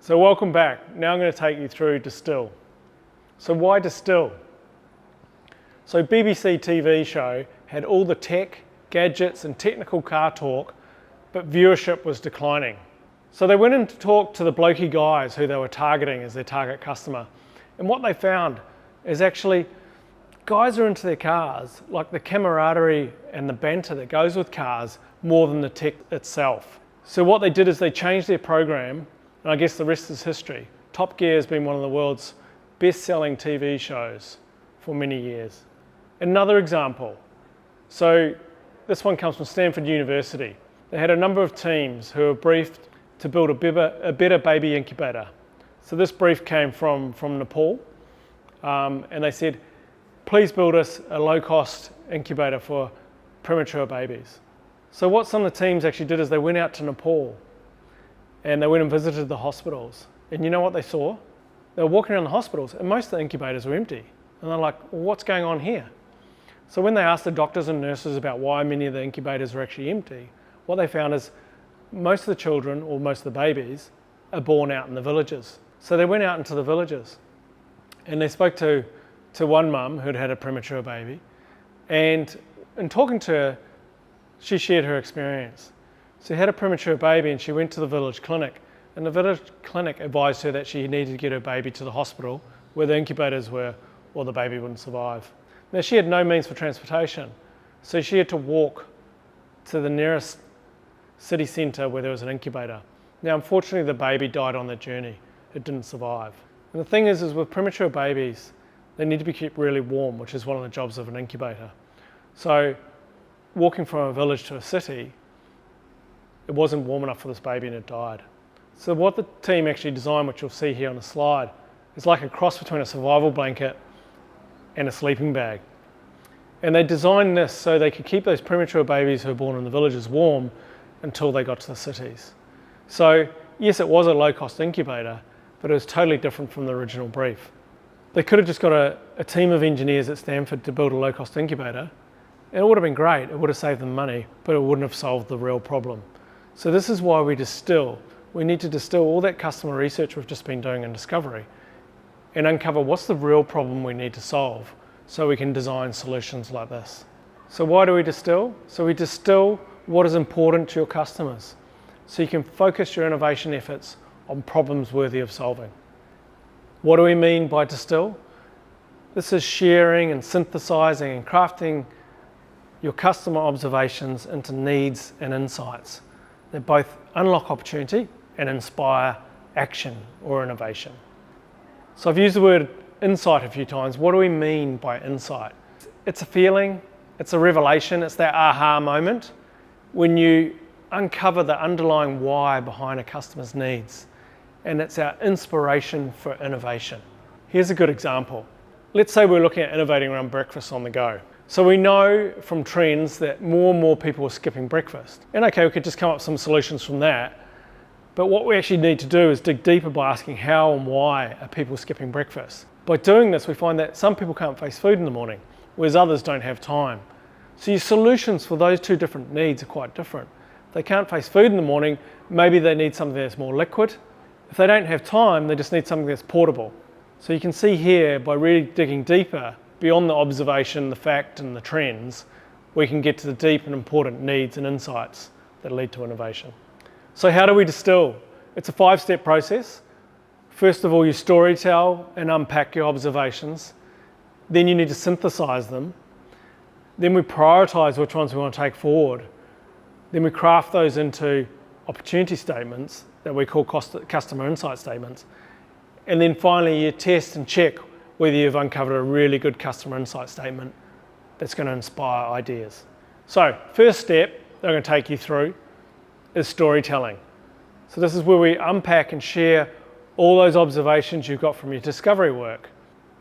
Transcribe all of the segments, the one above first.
So welcome back. Now I'm going to take you through Distil. So why Distil? So BBC TV show had all the tech, gadgets and technical car talk, but viewership was declining. So they went in to talk to the blokey guys who they were targeting as their target customer. And what they found is actually guys are into their cars, like the camaraderie and the banter that goes with cars more than the tech itself. So what they did is they changed their program, and I guess the rest is history. Top Gear has been one of the world's best-selling TV shows for many years. Another example, so this one comes from Stanford University. They had a number of teams who were briefed to build a better baby incubator. So this brief came from Nepal, and they said, please build us a low-cost incubator for premature babies. So what some of the teams actually did is they went out to Nepal and they went and visited the hospitals. And you know what they saw? They were walking around the hospitals and most of the incubators were empty. And they're like, well, what's going on here? So when they asked the doctors and nurses about why many of the incubators were actually empty, what they found is most of the children, or most of the babies, are born out in the villages. So they went out into the villages and they spoke to one mum who'd had a premature baby, and in talking to her, she shared her experience. She had a premature baby and she went to the village clinic, and the village clinic advised her that she needed to get her baby to the hospital where the incubators were, or the baby wouldn't survive. Now she had no means for transportation, so she had to walk to the nearest city centre where there was an incubator. Now unfortunately the baby died on the journey, it didn't survive. And the thing is with premature babies, they need to be kept really warm, which is one of the jobs of an incubator. So walking from a village to a city, it wasn't warm enough for this baby and it died. So what the team actually designed, which you'll see here on the slide, is like a cross between a survival blanket and a sleeping bag. And they designed this so they could keep those premature babies who were born in the villages warm until they got to the cities. So yes, it was a low-cost incubator, but it was totally different from the original brief. They could have just got a team of engineers at Stanford to build a low-cost incubator, and it would have been great, it would have saved them money, but it wouldn't have solved the real problem. So this is why we distill. We need to distill all that customer research we've just been doing in discovery and uncover what's the real problem we need to solve so we can design solutions like this. So why do we distill? So we distill what is important to your customers so you can focus your innovation efforts on problems worthy of solving. What do we mean by distill? This is sharing and synthesizing and crafting your customer observations into needs and insights that both unlock opportunity and inspire action or innovation. So I've used the word insight a few times. What do we mean by insight? It's a feeling, it's a revelation, it's that aha moment when you uncover the underlying why behind a customer's needs, and it's our inspiration for innovation. Here's a good example. Let's say we're looking at innovating around breakfast on the go. So we know from trends that more and more people are skipping breakfast. And okay, we could just come up with some solutions from that. But what we actually need to do is dig deeper by asking how and why are people skipping breakfast. By doing this, we find that some people can't face food in the morning, whereas others don't have time. So your solutions for those two different needs are quite different. If they can't face food in the morning, maybe they need something that's more liquid. If they don't have time, they just need something that's portable. So you can see here, by really digging deeper, beyond the observation, the fact and the trends, we can get to the deep and important needs and insights that lead to innovation. So how do we distill? It's a 5-step process. First of all, you storytell and unpack your observations. Then you need to synthesize them. Then we prioritize which ones we want to take forward. Then we craft those into opportunity statements that we call customer insight statements. And then finally, you test and check whether you've uncovered a really good customer insight statement that's going to inspire ideas. So first step that I'm going to take you through is storytelling. So this is where we unpack and share all those observations you've got from your discovery work.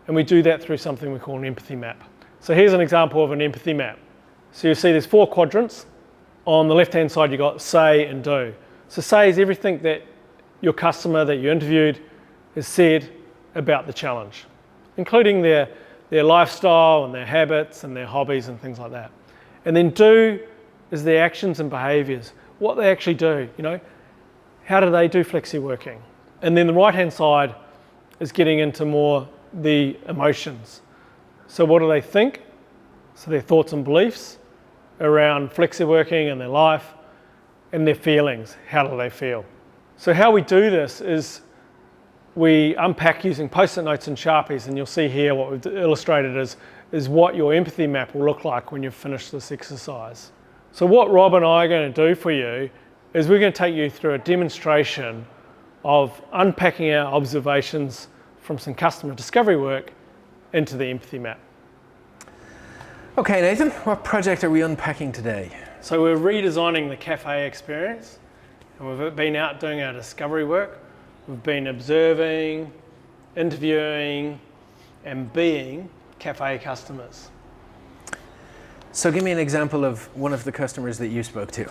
And we do that through something we call an empathy map. So here's an example of an empathy map. So you see there's 4 quadrants. On the left-hand side, you've got say and do. So say is everything that your customer that you interviewed has said about the challenge, including their lifestyle and their habits and their hobbies and things like that. And then do is their actions and behaviours, what they actually do. How do they do flexi working? And then the right-hand side is getting into more the emotions. So what do they think? So their thoughts and beliefs around flexi-working and their life, and their feelings. How do they feel? So how we do this is we unpack using Post-it notes and Sharpies, and you'll see here what we've illustrated is what your empathy map will look like when you've finished this exercise. So what Rob and I are going to do for you is we're going to take you through a demonstration of unpacking our observations from some customer discovery work into the empathy map. Okay, Nathan, what project are we unpacking today? So we're redesigning the cafe experience, and we've been out doing our discovery work. We've been observing, interviewing, and being cafe customers. So give me an example of one of the customers that you spoke to.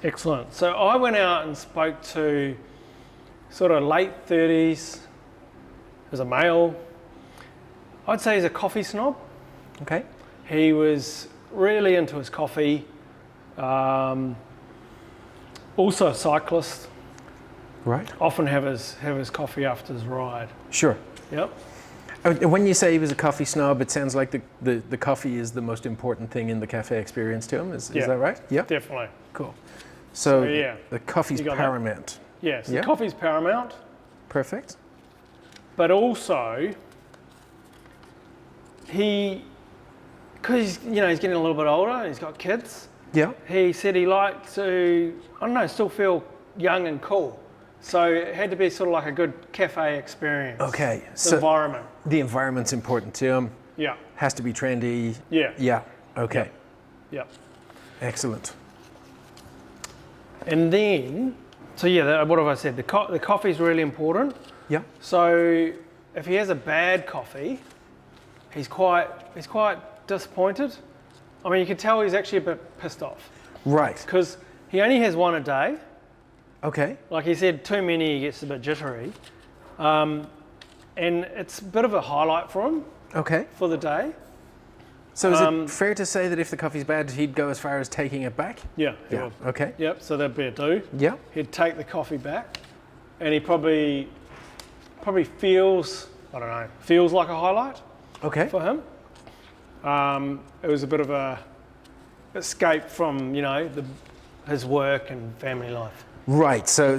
Excellent. So I went out and spoke to sort of late 30s, as a male. I'd say he's a coffee snob. Okay. He was really into his coffee. Also a cyclist. Right. Often have his coffee after his ride. Sure. Yep. When you say he was a coffee snob, it sounds like the coffee is the most important thing in the cafe experience to him. Is that right? Yeah. Definitely. Cool. So yeah, the coffee's paramount. That? Yes, the coffee's paramount. Perfect. But also, because he's getting a little bit older and he's got kids. Yeah. He said he liked to, still feel young and cool. So it had to be sort of like a good cafe experience. Okay. The environment. The environment's important to him. Yeah. Has to be trendy. Yeah. Yeah. Okay. Yeah. Excellent. And then, what have I said? The coffee's really important. Yeah. So if he has a bad coffee, he's quite disappointed. I mean, you can tell he's actually a bit pissed off. Right. Because he only has one a day. Okay. Like he said, too many, he gets a bit jittery. And it's a bit of a highlight for him. Okay. For the day. So is it fair to say that if the coffee's bad, he'd go as far as taking it back? Yeah. Yeah. Okay. Yep, so that'd be a do. Yeah. He'd take the coffee back, and he probably feels like a highlight. Okay. For him. It was a bit of a escape from, his work and family life. Right. So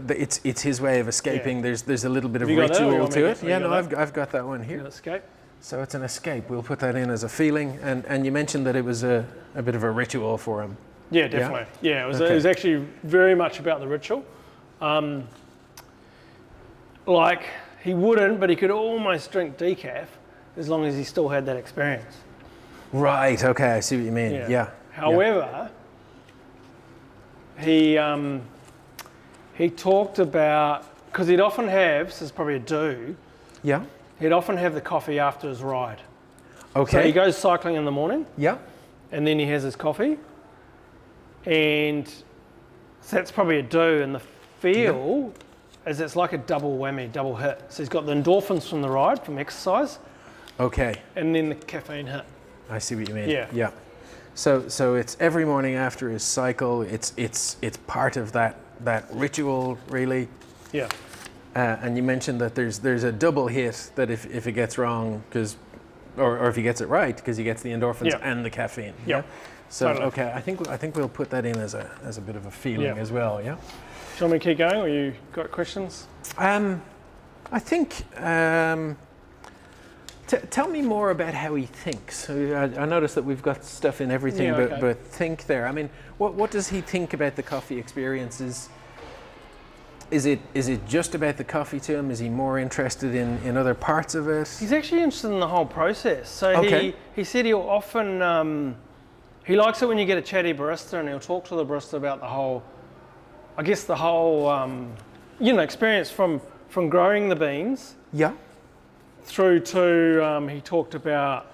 it's his way of escaping. Yeah. There's a little bit of ritual to it. Yeah. No, I've got that one here. Escape. So it's an escape. We'll put that in as a feeling. And you mentioned that it was a bit of a ritual for him. Yeah, definitely. Yeah, it was actually very much about the ritual. Like he wouldn't, but he could almost drink decaf as long as he still had that experience. Right. Okay. I see what you mean. Yeah. However, he talked about, because he'd often have, this is probably a do. Yeah. He'd often have the coffee after his ride. Okay. So he goes cycling in the morning. Yeah. And then he has his coffee. And so that's probably a do. And the feel is it's like a double whammy, double hit. So he's got the endorphins from the ride, from exercise. Okay. And then the caffeine hit. I see what you mean. Yeah. Yeah. So it's every morning after his cycle. It's part of that ritual, really. Yeah. And you mentioned that there's a double hit that if it gets wrong, or if he gets it right, because he gets the endorphins and the caffeine. Yeah. So totally. Okay, I think we'll put that in as a bit of a feeling as well. Yeah. Do you want me to keep going, or you got questions? I think. Tell me more about how he thinks. So I noticed that we've got stuff in everything, but think there. I mean, what does he think about the coffee experiences? Is it just about the coffee to him? Is he more interested in other parts of it? He's actually interested in the whole process. So he said he'll often, he likes it when you get a chatty barista and he'll talk to the barista about the whole experience from growing the beans. Yeah. Through to, he talked about,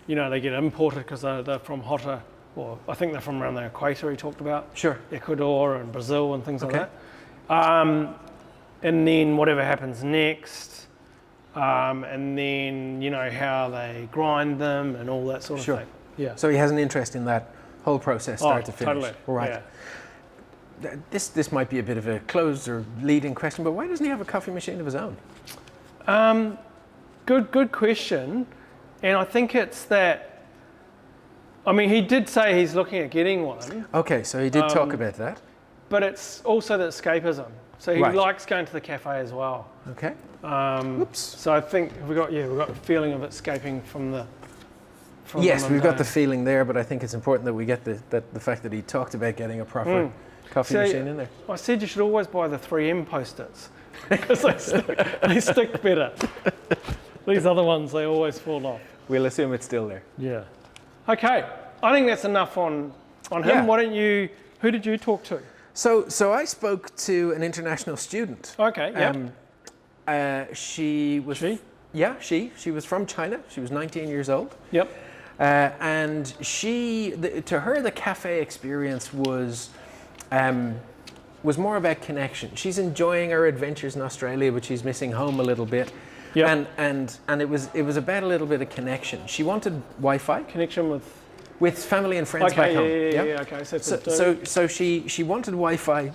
they get imported because they're from hotter, well, I think they're from around the equator he talked about. Sure. Ecuador and Brazil and things like that. And then whatever happens next, and then, how they grind them and all that sort of thing. Yeah. So he has an interest in that whole process, start to finish. Totally. Right. Yeah. this might be a bit of a closed or leading question, but why doesn't he have a coffee machine of his own? Good question. And I think it's that, I mean, he did say he's looking at getting one. Okay, so he did talk about that. But it's also the escapism. So he Right. likes going to the cafe as well. Okay. Oops. So I think we've got the feeling of escaping from the. Yes, we've got the feeling there, but I think it's important that we get the fact that he talked about getting a proper coffee machine in there. I said you should always buy the 3M post-its because they stick better. These other ones, they always fall off. We'll assume it's still there. Yeah. Okay, I think that's enough on him. Yeah. Why don't you? Who did you talk to? So I spoke to an international student. Okay. Yep. She was. She? Yeah, she was from China. She was 19 years old. Yep. And to her, the cafe experience was more about connection. She's enjoying her adventures in Australia, but she's missing home a little bit. Yep. And it was about a little bit of connection. She wanted Wi-Fi. Connection with family and friends back home. Yeah. Okay. So she wanted Wi-Fi.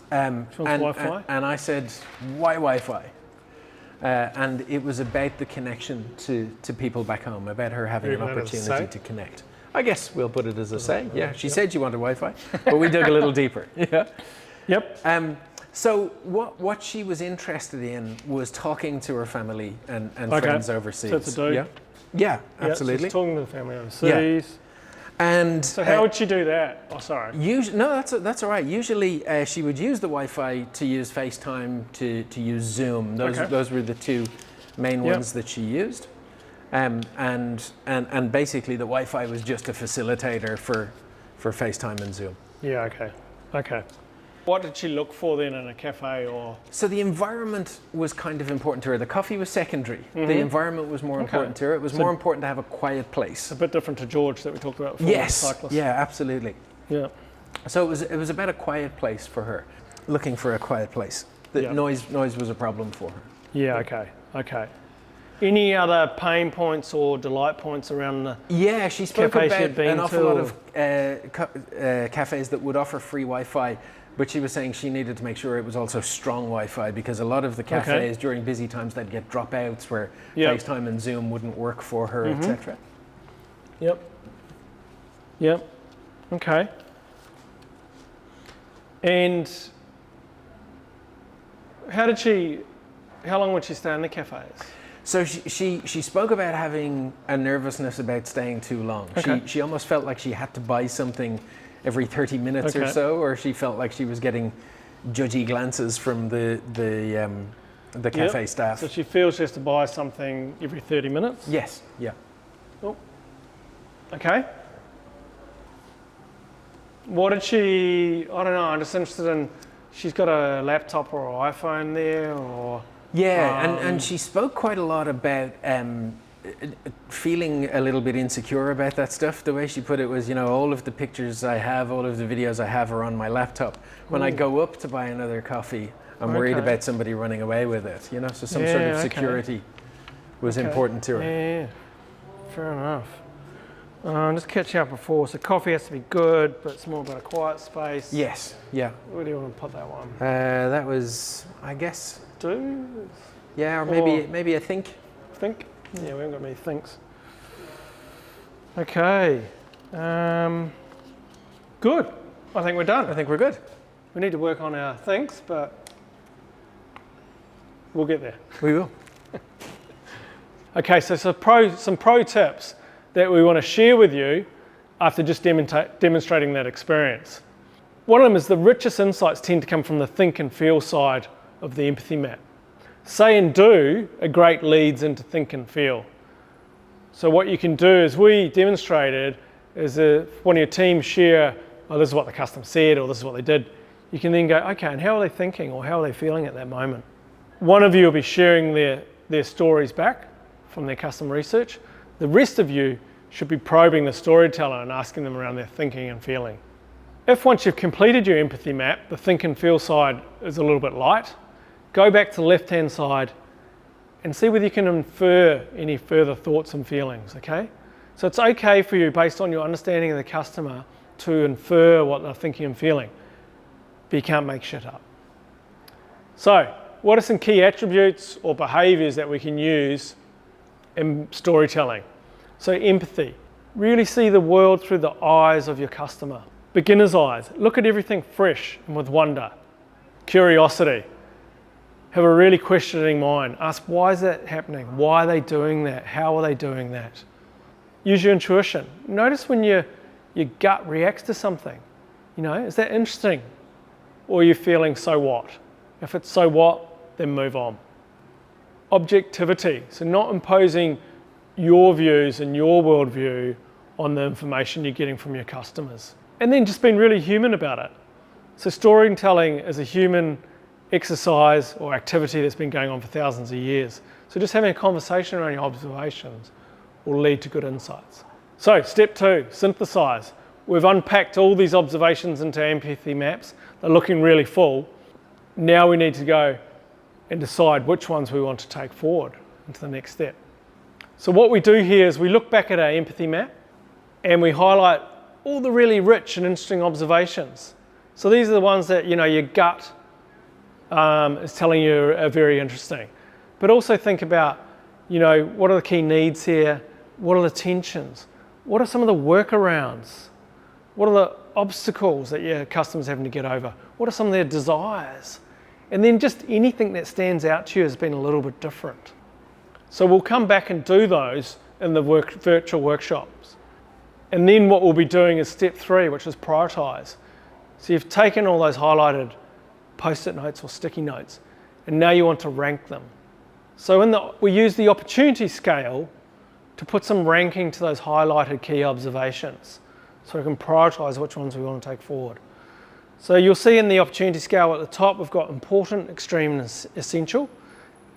Wi-Fi? And I said, why Wi-Fi? And it was about the connection to people back home, about her having an opportunity to connect. I guess we'll put it as a say. Yeah, she said she wanted Wi-Fi, but we dug a little deeper. Yeah. Yep. So what she was interested in was talking to her family and friends overseas. So it's a do. Yeah, absolutely. She's talking to the family overseas. Yeah. And so how would she do that? Oh, sorry. No, that's all right. Usually she would use the Wi-Fi to use FaceTime, to use Zoom. Those were the two main ones that she used. And basically the Wi-Fi was just a facilitator for FaceTime and Zoom. Yeah, okay. What did she look for then in a cafe or? So the environment was kind of important to her. The coffee was secondary. Mm-hmm. The environment was more important to her. It was more important to have a quiet place. A bit different to George that we talked about before. Yes, cyclist. Yeah, absolutely. Yeah. So it was about a quiet place for her, looking for a quiet place. Noise was a problem for her. Yeah, okay. Any other pain points or delight points around the Yeah, she spoke about an awful lot of cafes that would offer free Wi-Fi, but she was saying she needed to make sure it was also strong Wi-Fi because a lot of the cafes during busy times they'd get dropouts where FaceTime and Zoom wouldn't work for her, etc. Yep. Okay. And how long would she stay in the cafes? So she spoke about having a nervousness about staying too long. Okay. She almost felt like she had to buy something every 30 minutes or so, or she felt like she was getting judgy glances from the cafe staff. So she feels she has to buy something every 30 minutes? Yes, yeah. Oh. Okay. What did she, I don't know, I'm just interested in, she's got a laptop or an iPhone there or... Yeah, and she spoke quite a lot about feeling a little bit insecure about that stuff. The way she put it was, all of the pictures I have, all of the videos I have are on my laptop. When I go up to buy another coffee, I'm worried about somebody running away with it, so some sort of security was important to her. Yeah, fair enough. Just catching up before, so coffee has to be good, but it's more about a quiet space. Yes, yeah. Where do you want to put that one? That was, I guess... Yeah, or maybe a think. Think? Yeah, we haven't got many thinks. Okay. Good. I think we're done. I think we're good. We need to work on our thinks, but we'll get there. We will. Okay, so some pro tips that we want to share with you after just demonstrating that experience. One of them is the richest insights tend to come from the think and feel side of the empathy map. Say and do are great leads into think and feel. So what you can do, as we demonstrated, is if one of your team share, oh, this is what the customer said, or this is what they did, you can then go, okay, and how are they thinking, or how are they feeling at that moment? One of you will be sharing their stories back from their customer research. The rest of you should be probing the storyteller and asking them around their thinking and feeling. If once you've completed your empathy map, the think and feel side is a little bit light, go back to the left-hand side and see whether you can infer any further thoughts and feelings, okay? So it's okay for you, based on your understanding of the customer, to infer what they're thinking and feeling. but you can't make shit up. So, what are some key attributes or behaviors that we can use in storytelling? So, empathy. Really see the world through the eyes of your customer. Beginner's eyes. Look at everything fresh and with wonder. Curiosity. Have a really questioning mind. Ask, why is that happening? Why are they doing that? How are they doing that? Use your intuition. Notice when your gut reacts to something. You know, is that interesting? Or are you feeling so what? If it's so what, then move on. Objectivity. So not imposing your views and your worldview on the information you're getting from your customers. And then just being really human about it. So storytelling is a human exercise or activity that's been going on for thousands of years. So just having a conversation around your observations will lead to good insights. So step 2, synthesize. We've unpacked all these observations into empathy maps. They're looking really full. Now we need to go and decide which ones we want to take forward into the next step. So what we do here is we look back at our empathy map and we highlight all the really rich and interesting observations. So these are the ones that, you know, your gut is telling you are very interesting. But also think about, you know, what are the key needs here? What are the tensions? What are some of the workarounds? What are the obstacles that your customers are having to get over? What are some of their desires? And then just anything that stands out to you has been a little bit different. So we'll come back and do those in the virtual workshops. And then what we'll be doing is step 3, which is prioritize. So you've taken all those highlighted post-it notes or sticky notes, and now you want to rank them. So we use the opportunity scale to put some ranking to those highlighted key observations, so we can prioritize which ones we want to take forward. So you'll see in the opportunity scale at the top, we've got important, extreme, and essential.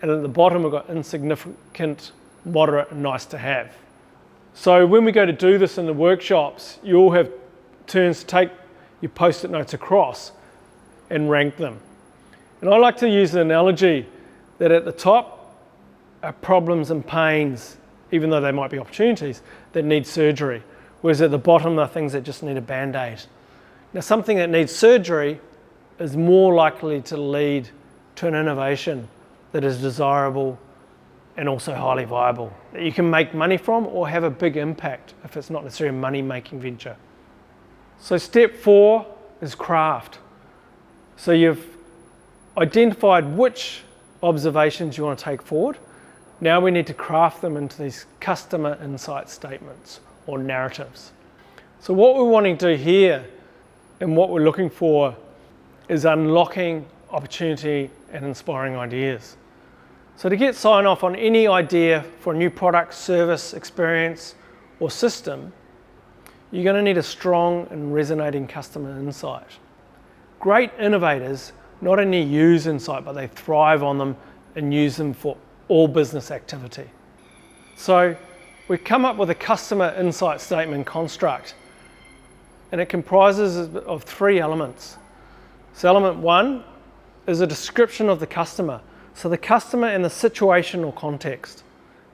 And at the bottom, we've got insignificant, moderate, and nice to have. So when we go to do this in the workshops, you all have turns to take your post-it notes across and rank them. And I like to use the analogy that at the top are problems and pains, even though they might be opportunities, that need surgery. Whereas at the bottom are things that just need a band-aid. Now something that needs surgery is more likely to lead to an innovation that is desirable and also highly viable, that you can make money from or have a big impact if it's not necessarily a money-making venture. So step 4 is craft. So you've identified which observations you want to take forward. Now we need to craft them into these customer insight statements or narratives. So what we're wanting to do here and what we're looking for is unlocking opportunity and inspiring ideas. So to get sign off on any idea for a new product, service, experience, or system, you're going to need a strong and resonating customer insight. Great innovators not only use insight, but they thrive on them and use them for all business activity. So we come up with a customer insight statement construct, and it comprises of 3 elements. So element 1 is a description of the customer. So the customer and the situation or context.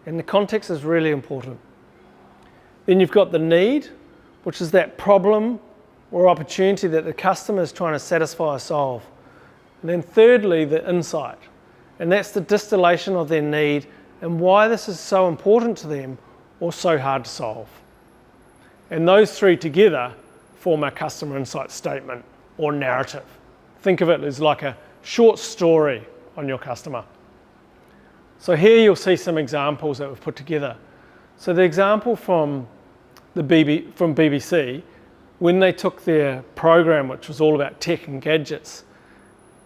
And the context is really important. Then you've got the need, which is that problem or opportunity that the customer is trying to satisfy or solve. And then thirdly, the insight. And that's the distillation of their need and why this is so important to them or so hard to solve. And those 3 together form our customer insight statement or narrative. Think of it as like a short story on your customer. So here you'll see some examples that we've put together. So the example from BBC, when they took their program, which was all about tech and gadgets,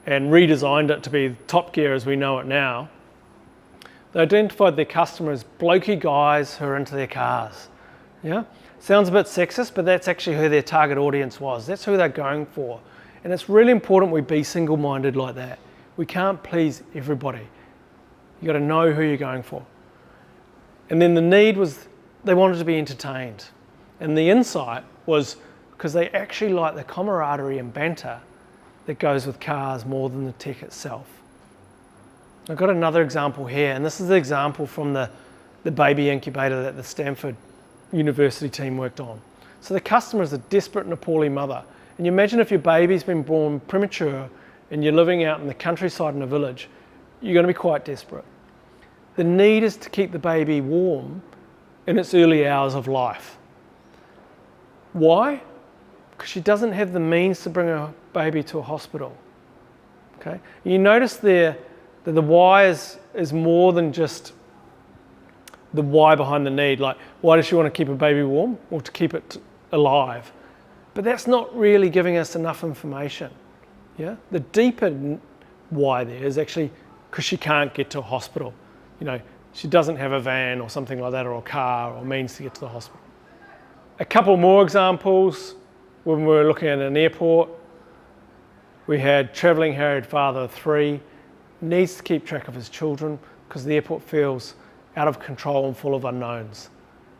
and redesigned it to be Top Gear as we know it now, they identified their customers as blokey guys who are into their cars. Yeah? Sounds a bit sexist, but that's actually who their target audience was. That's who they're going for. And it's really important we be single-minded like that. We can't please everybody. You got to know who you're going for. And then the need was they wanted to be entertained. And the insight was because they actually like the camaraderie and banter that goes with cars more than the tech itself. I've got another example here, and this is the example from the baby incubator that the Stanford University team worked on. So the customer is a desperate Nepali mother, And you imagine if your baby's been born premature and you're living out in the countryside in a village, you're going to be quite desperate. The need is to keep the baby warm in its early hours of life. Why? Because she doesn't have the means to bring her baby to a hospital. Okay? You notice there that the why is more than just the why behind the need. Like, why does she want to keep her baby warm or to keep it alive? But that's not really giving us enough information. Yeah? The deeper why there is actually because she can't get to a hospital. You know, she doesn't have a van or something like that, or a car or means to get to the hospital. A couple more examples. When we were looking at an airport, we had travelling harried father of 3, needs to keep track of his children because the airport feels out of control and full of unknowns.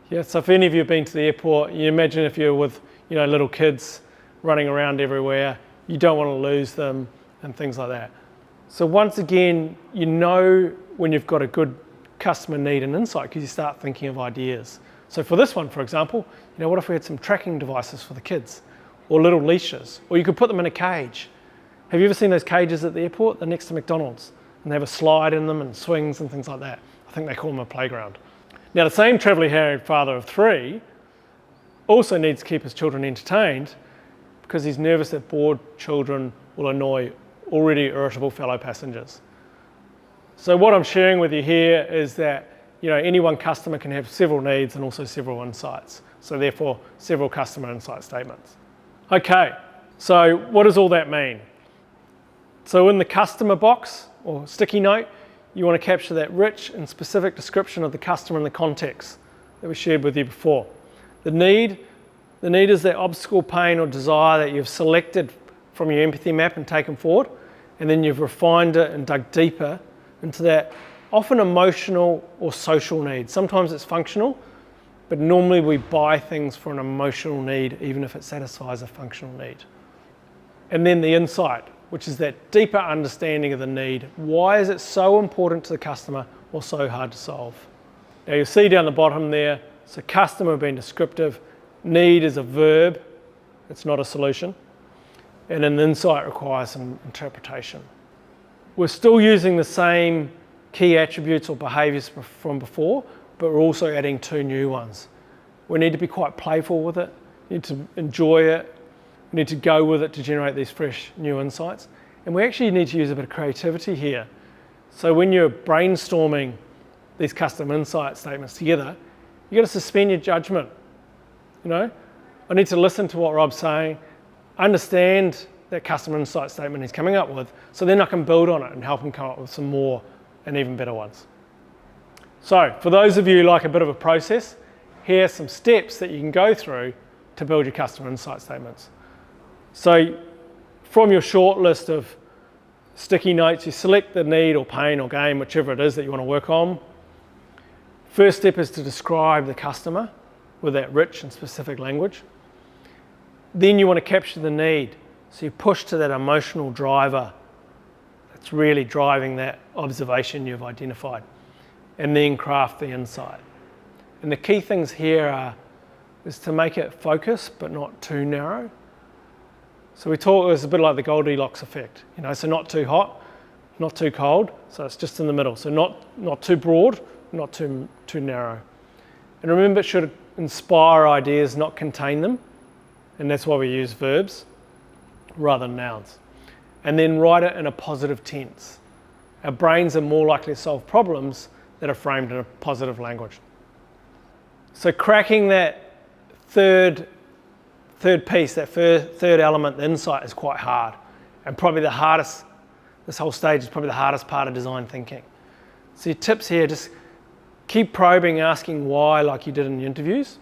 Yeah, so if any of you have been to the airport, you imagine if you're with, you know, little kids running around everywhere, you don't want to lose them and things like that. So once again, you know when you've got a good customer need and insight because you start thinking of ideas. So for this one, for example, you know, what if we had some tracking devices for the kids, or little leashes, or you could put them in a cage. Have you ever seen those cages at the airport? They're next to McDonald's, and they have a slide in them and swings and things like that. I think they call them a playground. Now, the same travelling harried father of 3 also needs to keep his children entertained because he's nervous that bored children will annoy already irritable fellow passengers. So what I'm sharing with you here is that, you know, any one customer can have several needs and also several insights. So therefore, several customer insight statements. Okay, so what does all that mean? So in the customer box or sticky note, you want to capture that rich and specific description of the customer and the context that we shared with you before. The need is that obstacle, pain or desire that you've selected from your empathy map and taken forward, and then you've refined it and dug deeper into that often emotional or social need. Sometimes it's functional, but normally we buy things for an emotional need, even if it satisfies a functional need. And then the insight, which is that deeper understanding of the need. Why is it so important to the customer or so hard to solve? Now you'll see down the bottom there, so customer being descriptive, need is a verb, it's not a solution, and an insight requires some interpretation. We're still using the same key attributes or behaviours from before, but we're also adding 2 new ones. We need to be quite playful with it, we need to enjoy it, we need to go with it to generate these fresh new insights. And we actually need to use a bit of creativity here. So when you're brainstorming these custom insight statements together, you've got to suspend your judgment. You know, I need to listen to what Rob's saying, understand that customer insight statement he's coming up with, so then I can build on it and help him come up with some more and even better ones. So for those of you who like a bit of a process, here are some steps that you can go through to build your customer insight statements. So from your short list of sticky notes, you select the need or pain or gain, whichever it is that you want to work on. First step is to describe the customer with that rich and specific language. Then you want to capture the need. So you push to that emotional driver that's really driving that observation you've identified. And then craft the insight. And the key things here is to make it focus but not too narrow. So we talk, it's a bit like the Goldilocks effect, you know, so not too hot, not too cold, so it's just in the middle. So not too broad, not too narrow. And remember, it should inspire ideas, not contain them. And that's why we use verbs rather than nouns. And then write it in a positive tense. Our brains are more likely to solve problems that are framed in a positive language. So cracking that third piece, that third element, the insight, is quite hard. And probably the hardest, this whole stage is probably the hardest part of design thinking. So your tips here, just keep probing, asking why like you did in the interviews.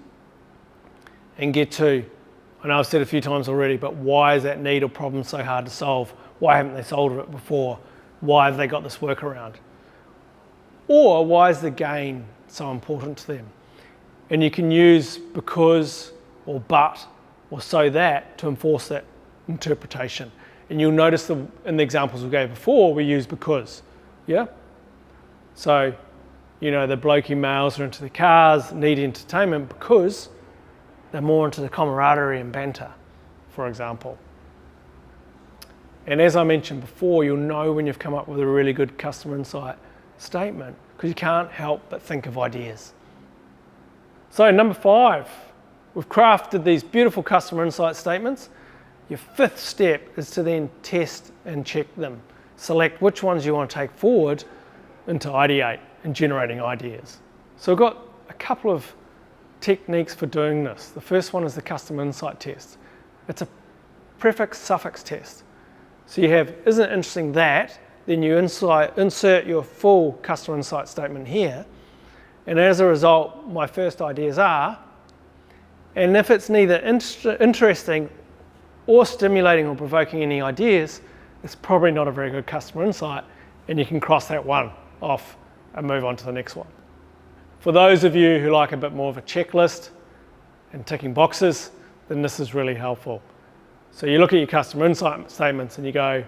And get to, I know I've said a few times already, but why is that need or problem so hard to solve? Why haven't they solved it before? Why have they got this workaround? Or why is the gain so important to them? And you can use because or but or so that to enforce that interpretation. And you'll notice in the examples we gave before, we use because, yeah? So, you know, the blokey males are into the cars, need entertainment because they're more into the camaraderie and banter, for example. And as I mentioned before, you'll know when you've come up with a really good customer insight statement because you can't help but think of ideas. So number 5, we've crafted these beautiful customer insight statements. Your 5th step is to then test and check them. Select which ones you want to take forward into ideate and generating ideas. So we've got a couple of techniques for doing this. The first one is the customer insight test. It's a prefix-suffix test. So you have, isn't it interesting that, then you insert your full customer insight statement here, and as a result, my first ideas are, and if it's neither interesting or stimulating or provoking any ideas, it's probably not a very good customer insight, and you can cross that one off and move on to the next one. For those of you who like a bit more of a checklist and ticking boxes, then this is really helpful. So you look at your customer insight statements and you go,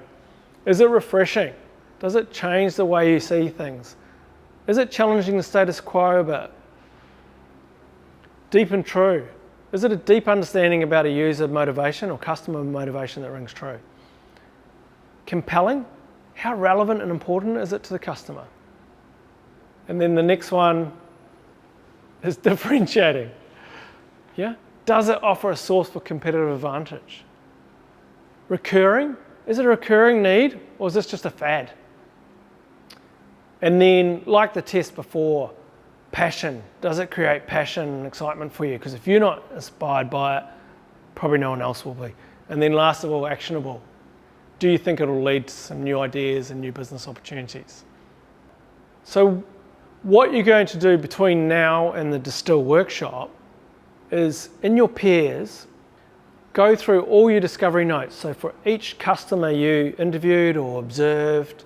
is it refreshing? Does it change the way you see things? Is it challenging the status quo a bit? Deep and true. Is it a deep understanding about a user motivation or customer motivation that rings true? Compelling. How relevant and important is it to the customer? And then the next one is differentiating. Yeah? Does it offer a source for competitive advantage? Recurring. Is it a recurring need or is this just a fad? And then, like the test before, passion. Does it create passion and excitement for you? Because if you're not inspired by it, probably no one else will be. And then last of all, actionable. Do you think it'll lead to some new ideas and new business opportunities? So what you're going to do between now and the Distil workshop is, in your peers, go through all your discovery notes. So for each customer you interviewed or observed,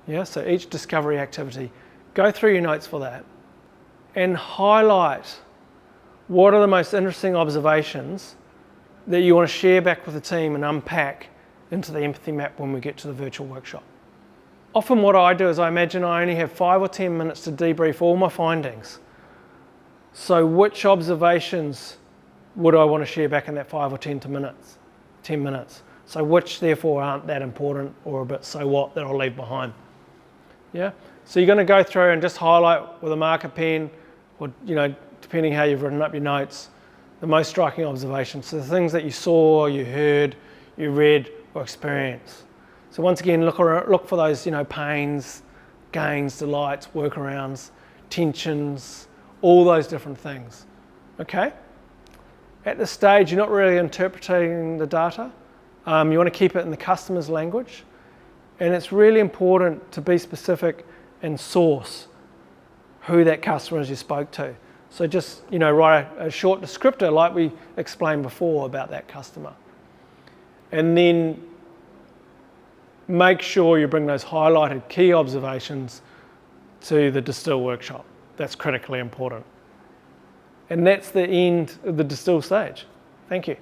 yeah, so each discovery activity, go through your notes for that and highlight what are the most interesting observations that you want to share back with the team and unpack into the empathy map when we get to the virtual workshop. Often what I do is I imagine I only have 5 or 10 minutes to debrief all my findings. So which observations would I want to share back in that 5 or 10 minutes? 10 minutes. So which therefore aren't that important or a bit so what that I'll leave behind. Yeah? So you're going to go through and just highlight with a marker pen, or depending how you've written up your notes, the most striking observations. So the things that you saw, you heard, you read, or experienced. So once again, look for those, pains, gains, delights, workarounds, tensions, all those different things. Okay? At this stage, you're not really interpreting the data. You want to keep it in the customer's language. And it's really important to be specific and source who that customer is you spoke to. So just, write a short descriptor like we explained before about that customer. And then make sure you bring those highlighted key observations to the Distil workshop. That's critically important. And that's the end of the Distil stage. Thank you.